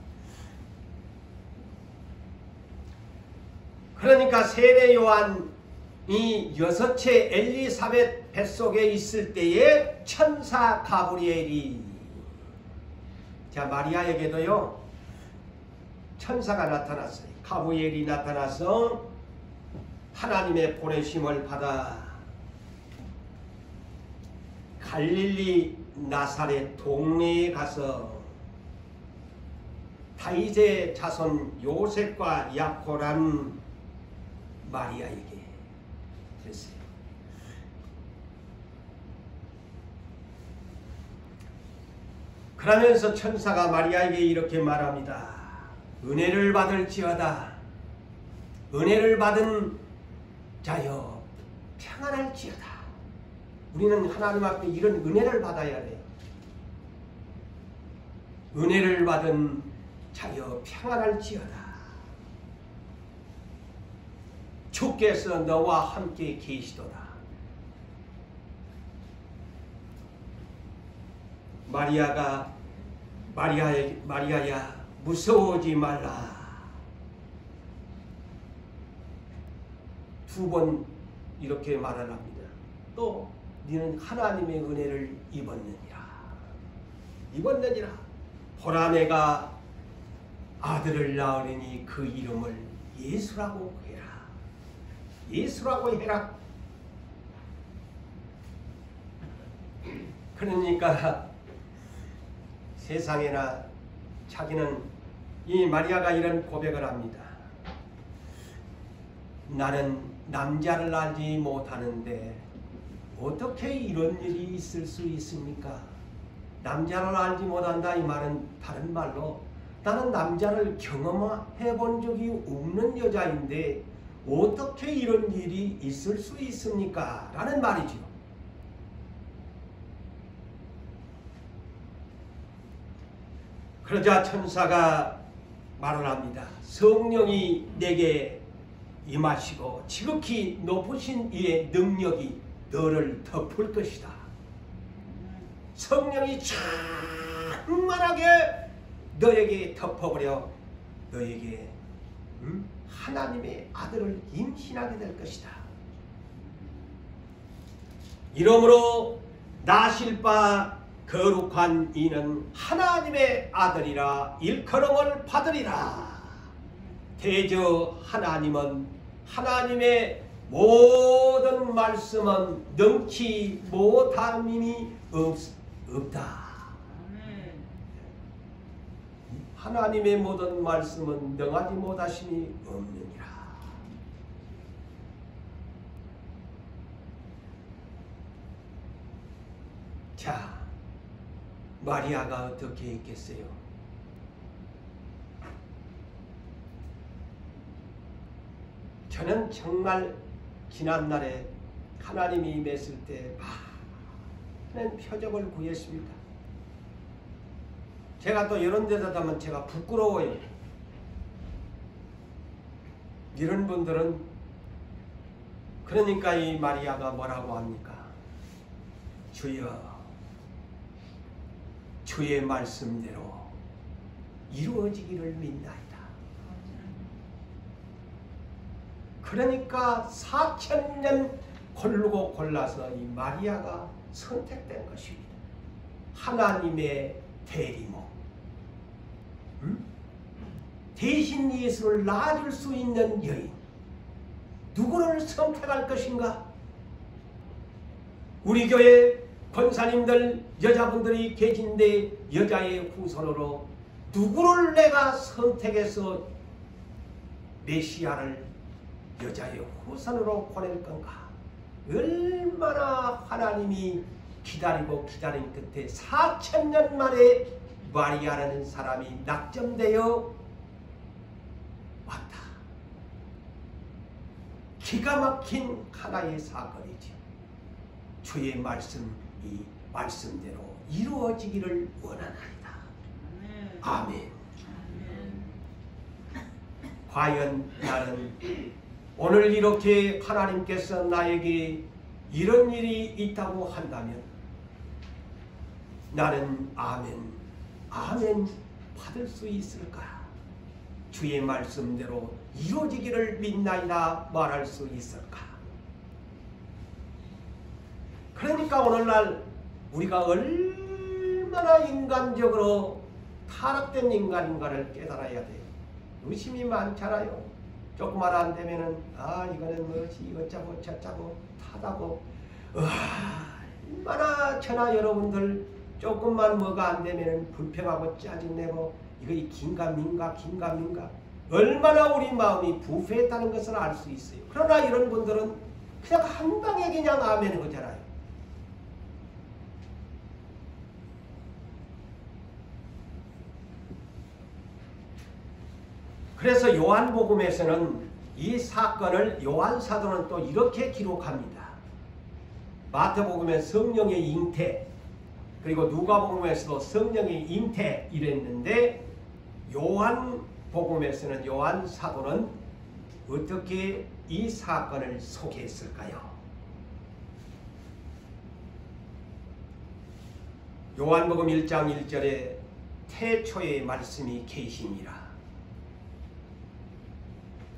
그러니까 세례 요한 이 여섯째 엘리사벳 뱃속에 있을 때에 천사 가브리엘이, 자, 마리아에게도요 천사가 나타났어요. 가브리엘이 나타나서 하나님의 보내심을 받아 갈릴리 나사렛 동네에 가서 다윗의 자손 요셉과 야코란 마리아에게 됐어요. 그러면서 천사가 마리아에게 이렇게 말합니다. 은혜를 받을지어다. 은혜를 받은 자여 평안할지어다. 우리는 하나님 앞에 이런 은혜를 받아야 돼요. 은혜를 받은 자여 평안할지어다. 주께서 너와 함께 계시도다. 마리아야 무서워하지 말라. 두 번 이렇게 말을 합니다. 또 너는 하나님의 은혜를 입었느니라. 보라 내가 아들을 낳으리니 그 이름을 예수라고 해라. 그러니까 세상에나 자기는, 이 마리아가 이런 고백을 합니다. 나는 남자를 알지 못하는데 어떻게 이런 일이 있을 수 있습니까? 남자를 알지 못한다 이 말은 다른 말로 나는 남자를 경험해 본 적이 없는 여자인데 어떻게 이런 일이 있을 수 있습니까? 라는 말이죠. 그러자 천사가 말을 합니다. 성령이 내게 임하시고 지극히 높으신 이의 능력이 너를 덮을 것이다. 성령이 충만하게 너에게 덮어버려 너에게 하나님의 아들을 임신하게 될 것이다. 이러므로 나실 바 거룩한 이는 하나님의 아들이라 일컬음을 받으리라. 대저 하나님은 하나님의 모든 말씀은 능치 못함이 없다. 하나님의 모든 말씀은 능하지 못하심이 없느니라. 자, 마리아가 어떻게 했겠어요? 저는 정말 지난날에 하나님이 임했을 때 많은 표적을 구했습니다. 제가 또 이런 데다 가면 제가 부끄러워요. 이런 분들은 그러니까 이 마리아가 뭐라고 합니까? 주여 주의 말씀대로 이루어지기를 믿나이다. 그러니까 4000년 고르고 골라서 이 마리아가 선택된 것입니다. 하나님의 대리모, 대신 예수를 낳아줄 수 있는 여인, 누구를 선택할 것인가? 우리 교회 권사님들, 여자분들이 계신데 여자의 후손으로 누구를 내가 선택해서 메시아를 여자의 후손으로 보낼 건가? 얼마나 하나님이 기다리고 기다린 끝에 4000년 만에 마리아라는 사람이 낙점되어 왔다. 기가 막힌 하나의 사건이죠. 주의 말씀이 말씀대로 이루어지기를 원하나이다. 아멘. 과연 나는 오늘 이렇게 하나님께서 나에게 이런 일이 있다고 한다면 나는 아멘, 아멘 받을 수 있을까? 주의 말씀대로 이루어지기를 믿나이다 말할 수 있을까? 그러니까 오늘날 우리가 얼마나 인간적으로 타락된 인간인가를 깨달아야 돼요. 의심이 많잖아요. 조금만 안 되면은 이거는 뭐지 어쩌고 저쩌고 타다고 얼마나 저나 여러분들 조금만 뭐가 안 되면은 불평하고 짜증내고 이거 긴가민가 얼마나 우리 마음이 부패했다는 것을 알 수 있어요. 그러나 이런 분들은 그냥 한 방에 그냥 아멘 하잖아요. 그래서 요한복음에서는 이 사건을 요한 사도는 또 이렇게 기록합니다. 마태복음에 성령의 잉태, 그리고 누가복음에서도 성령의 잉태 이랬는데 요한복음에서는 요한 사도는 어떻게 이 사건을 소개했을까요? 요한복음 1장 1절에 태초에 말씀이 계시니라.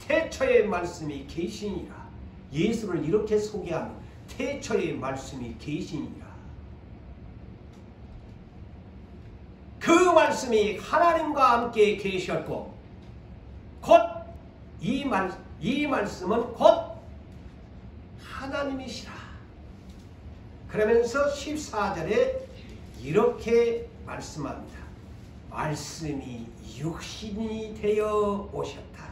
태초의 말씀이 계시니라. 예수를 이렇게 소개합니다. 태초의 말씀이 계시니라. 그 말씀이 하나님과 함께 계셨고 곧 이 말씀은 곧 하나님이시라. 그러면서 14절에 이렇게 말씀합니다. 말씀이 육신이 되어 오셨다.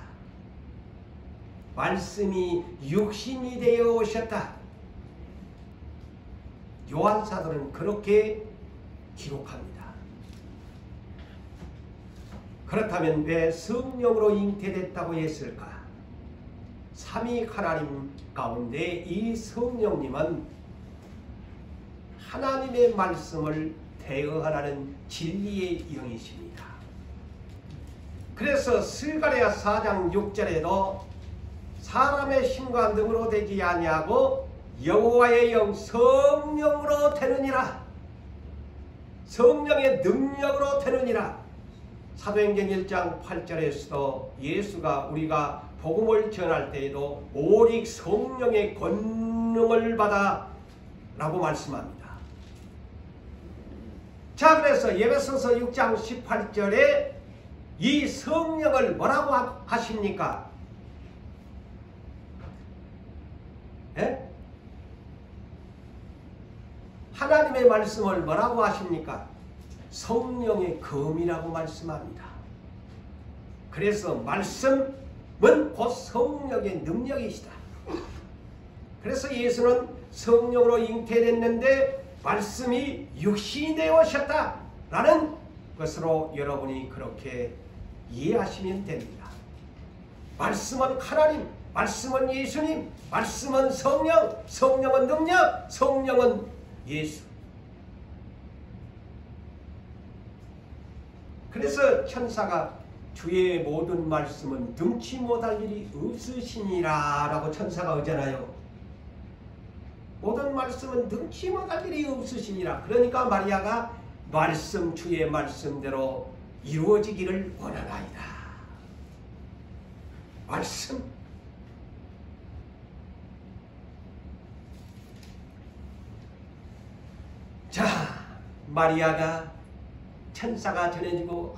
말씀이 육신이 되어 오셨다. 요한사도는 그렇게 기록합니다. 그렇다면 왜 성령으로 잉태됐다고 했을까? 삼위 하나님 가운데 이 성령님은 하나님의 말씀을 대언하는 진리의 영이십니다. 그래서 스가랴 4장 6절에도 사람의 힘과 능으로 되지 아니하고 여호와의 영 성령으로 되느니라. 성령의 능력으로 되느니라. 사도행전 1장 8절에서도 예수가 우리가 복음을 전할 때에도 오직 성령의 권능을 받아 라고 말씀합니다. 자, 그래서 에베소서 6장 18절에 이 성령을 뭐라고 하십니까? 예? 하나님의 말씀을 뭐라고 하십니까? 성령의 검이라고 말씀합니다. 그래서 말씀은 곧 성령의 능력이시다. 그래서 예수는 성령으로 잉태됐는데 말씀이 육신이 되어 오셨다라는 것으로 여러분이 그렇게 이해하시면 됩니다. 말씀은 하나님, 말씀은 예수님, 말씀은 성령, 성령은 능력, 성령은 예수. 그래서 천사가 주의 모든 말씀은 능치 못할 일이 없으시니라 라고 천사가 하잖아요. 모든 말씀은 능치 못할 일이 없으시니라. 그러니까 마리아가 말씀, 주의 말씀대로 이루어지기를 원하나이다. 말씀. 자, 마리아가 천사가 전해지고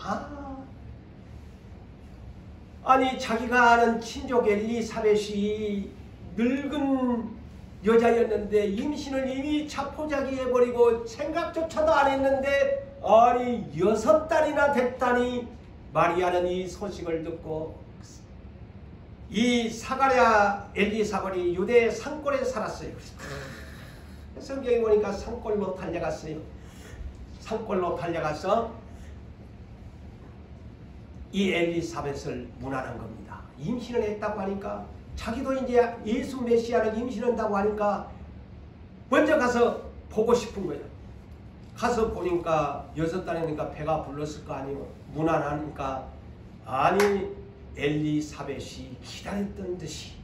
아니 자기가 아는 친족 엘리사벳이 늙은 여자였는데 임신을 이미 자포자기해버리고 생각조차도 안 했는데 아니 6달이나 됐다니 마리아는 이 소식을 듣고 이 사가랴 엘리사벳이 유대 산골에 살았어요. 성경에 보니까 산골로 달려갔어요. 산골로 달려가서 이 엘리사벳을 문안한 겁니다. 임신을 했다고 하니까 자기도 이제 예수 메시아를 임신한다고 하니까 먼저 가서 보고 싶은 거예요. 가서 보니까 6달이니까 배가 불렀을 거 아니에요. 문안하니까 아니 엘리사벳이 기다렸던 듯이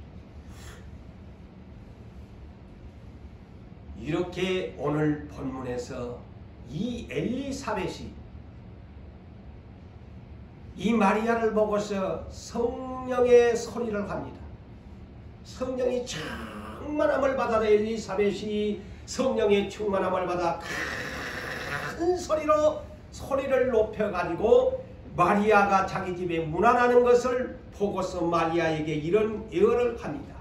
이렇게 오늘 본문에서 이 엘리사벳이 이 마리아를 보고서 성령의 소리를 합니다. 성령이 충만함을 받아서 엘리사벳이 성령의 충만함을 받아 큰 소리를 높여가지고 마리아가 자기 집에 문안하는 것을 보고서 마리아에게 이런 예언을 합니다.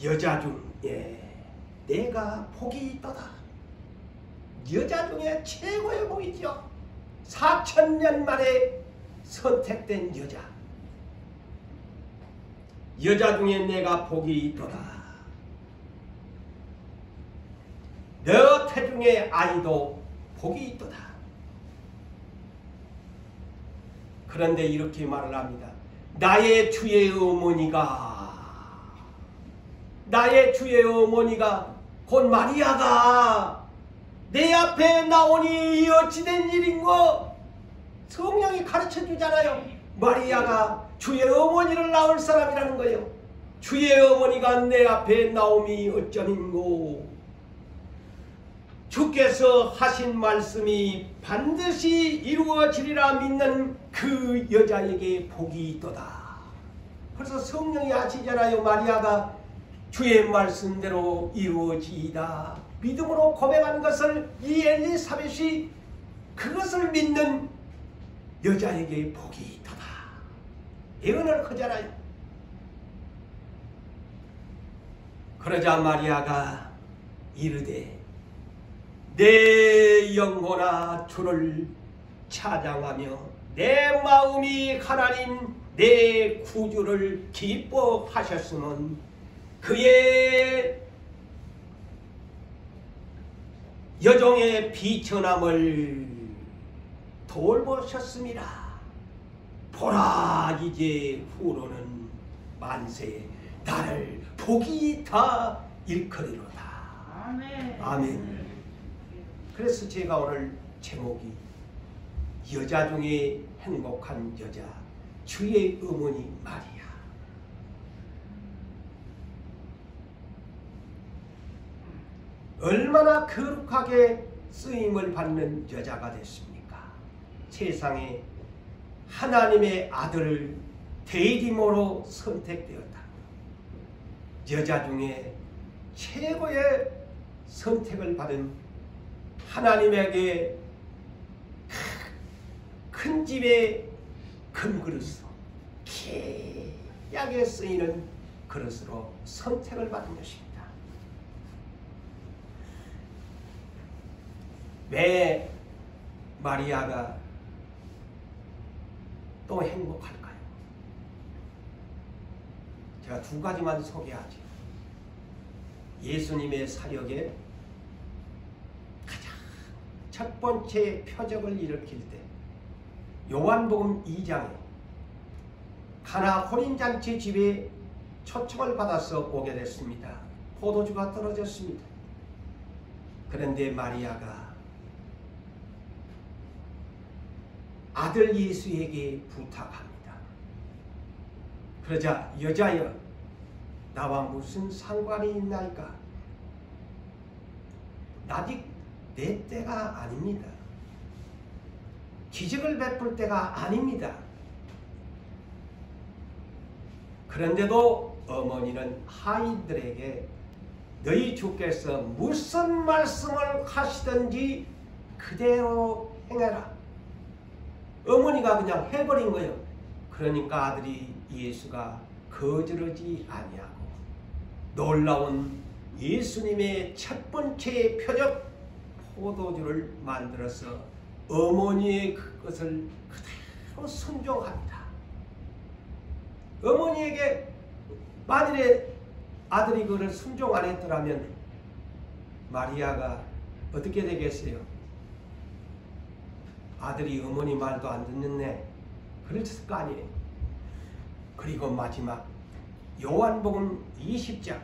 여자 중에 내가 복이 있도다. 여자 중에 최고의 복이죠. 4000년 만에 선택된 여자 중에 내가 복이 있도다. 너 태중의 아이도 복이 있도다. 그런데 이렇게 말을 합니다. 나의 주의 어머니가 곧 마리아가 내 앞에 나오니 어찌된 일인고? 성령이 가르쳐 주잖아요. 마리아가 주의 어머니를 낳을 사람이라는 거예요. 주의 어머니가 내 앞에 나옴이 어쩌민고? 주께서 하신 말씀이 반드시 이루어지리라 믿는 그 여자에게 복이 있도다. 그래서 성령이 아시잖아요. 마리아가 주의 말씀대로 이루어지이다 믿음으로 고백한 것을 이 엘리사벳이 그것을 믿는 여자에게 복이 있도다 예언을 하잖아요. 그러자 마리아가 이르되 내 영혼아 주를 찬양하며 내 마음이 하나님 내 구주를 기뻐하셨으면 그의 여종의 비천함을 돌보셨습니다. 보라 이제 후로는 만세 나를 복이 다 일컬이로다. 아멘. 아멘. 그래서 제가 오늘 제목이 여자 중에 행복한 여자 주의 어머니 마리아. 얼마나 거룩하게 쓰임을 받는 여자가 됐습니까? 세상에 하나님의 아들을 대리모로 선택되었다. 여자 중에 최고의 선택을 받은 하나님에게 큰 집에 큰 그릇으로 귀하게 쓰이는 그릇으로 선택을 받은 것입니다. 왜 마리아가 또 행복할까요? 제가 두 가지만 소개하죠. 예수님의 사역에 가장 첫 번째 표적을 일으킬 때 요한복음 2장에 가나 혼인잔치 집에 초청을 받아서 오게 됐습니다. 포도주가 떨어졌습니다. 그런데 마리아가 아들 예수에게 부탁합니다. 그러자 여자여 나와 무슨 상관이 있나이까? 아직 내 때가 아닙니다. 기적을 베풀 때가 아닙니다. 그런데도 어머니는 하인들에게 너희 주께서 무슨 말씀을 하시든지 그대로 행해라. 어머니가 그냥 해버린 거예요. 그러니까 아들이 예수가 거절하지 아니하고 놀라운 예수님의 첫 번째 표적 포도주를 만들어서 어머니의 그것을 그대로 순종합니다. 어머니에게 만일에 아들이 그를 순종 안 했더라면 마리아가 어떻게 되겠어요? 아들이 어머니 말도 안 듣는네 그랬을 거 아니에요. 그리고 마지막 요한복음 20장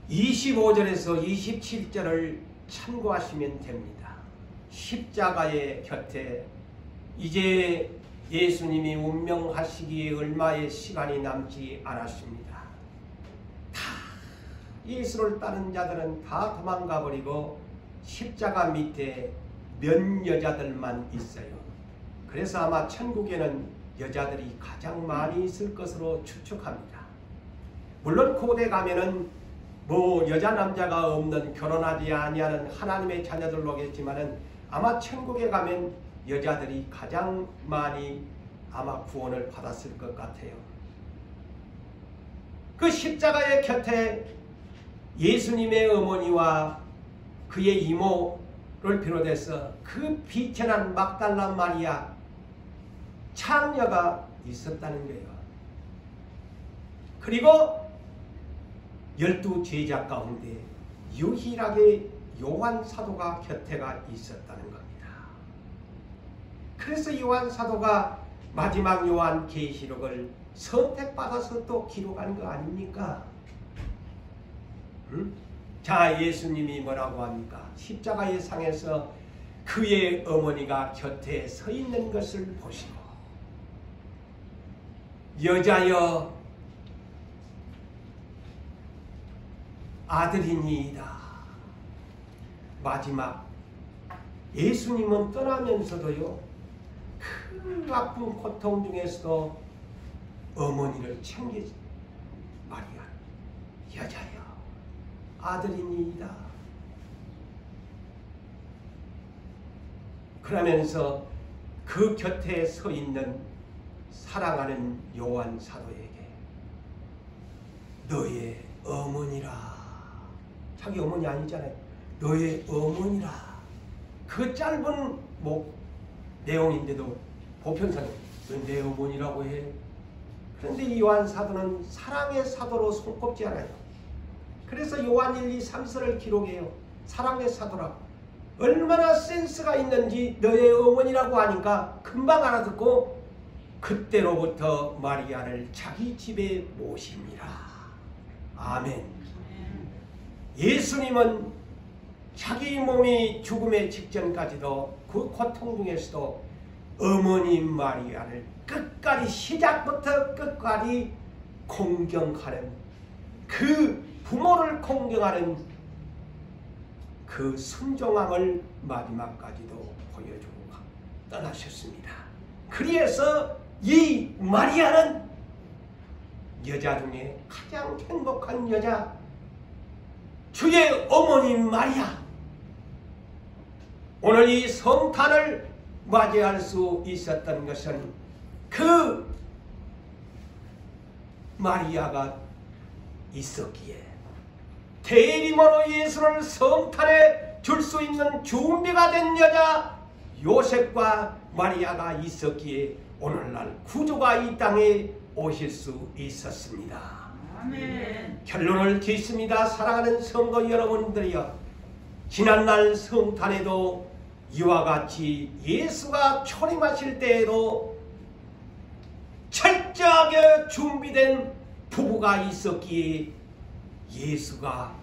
25절에서 27절을 참고하시면 됩니다. 십자가의 곁에 이제 예수님이 운명하시기에 얼마의 시간이 남지 않았습니다. 다 예수를 따른 자들은 다 도망가 버리고 십자가 밑에 몇 여자들만 있어요. 그래서 아마 천국에는 여자들이 가장 많이 있을 것으로 추측합니다. 물론 고대 가면은 뭐 여자 남자가 없는 결혼하지 아니하는 하나님의 자녀들로 오겠지만은 아마 천국에 가면 여자들이 가장 많이 아마 구원을 받았을 것 같아요. 그 십자가의 곁에 예수님의 어머니와 그의 이모를 비롯해서 그 비천한 막달라 마리아 창녀가 있었다는 거예요. 그리고 12 제자 가운데 유일하게 요한 사도가 곁에가 있었다는 겁니다. 그래서 요한 사도가 마지막 요한 계시록을 선택받아서 또 기록한 거 아닙니까? 응? 자, 예수님이 뭐라고 합니까? 십자가의 상에서 그의 어머니가 곁에 서 있는 것을 보시고 여자여 아들이니이다. 마지막 예수님은 떠나면서도요, 그 아픈 고통 중에서도 어머니를 챙기지. 마리아, 여자여 아들이니이다. 그러면서 그 곁에 서 있는 사랑하는 요한 사도에게 너의 어머니라. 자기 어머니 아니잖아요. 너의 어머니라. 그 짧은 내용인데도 보편상에 내 어머니라고 해. 그런데 이 요한 사도는 사랑의 사도로 손꼽지 않아요. 그래서 요한 1, 2, 3서를 기록해요. 사랑의 사도라고. 얼마나 센스가 있는지 너의 어머니라고 하니까 금방 알아듣고 그때로부터 마리아를 자기 집에 모십니다. 아멘. 예수님은 자기 몸이 죽음의 직전까지도 그 고통 중에서도 어머니 마리아를 끝까지 시작부터 끝까지 공경하는, 그 부모를 공경하는 그 순종함을 마지막까지도 보여주고 떠나셨습니다. 그래서 이 마리아는 여자 중에 가장 행복한 여자, 주의 어머니 마리아, 오늘 이 성탄을 맞이할 수 있었던 것은 그 마리아가 있었기에, 대리모로 예수를 성탄에 줄 수 있는 준비가 된 여자 요셉과 마리아가 있었기에 오늘날 구주가 이 땅에 오실 수 있었습니다. 아멘. 결론을 짓습니다. 사랑하는 성도 여러분들이여, 지난날 성탄에도 이와 같이 예수가 초림하실 때에도 철저하게 준비된 부부가 있었기에 예수가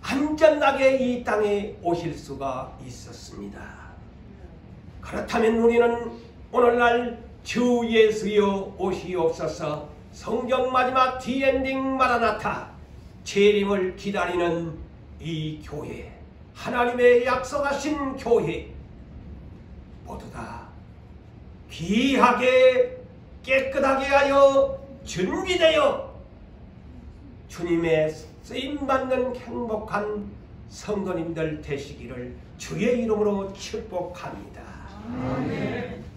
안전하게 이 땅에 오실 수가 있었습니다. 그렇다면 우리는 오늘날 주 예수여 오시옵소서, 성경 마지막 디엔딩 마라나타, 재림을 기다리는 이 교회, 하나님의 약속하신 교회 모두 다 귀하게 깨끗하게 하여 준비되어 주님의 쓰임받는 행복한 성도님들 되시기를 주의 이름으로 축복합니다. 아멘.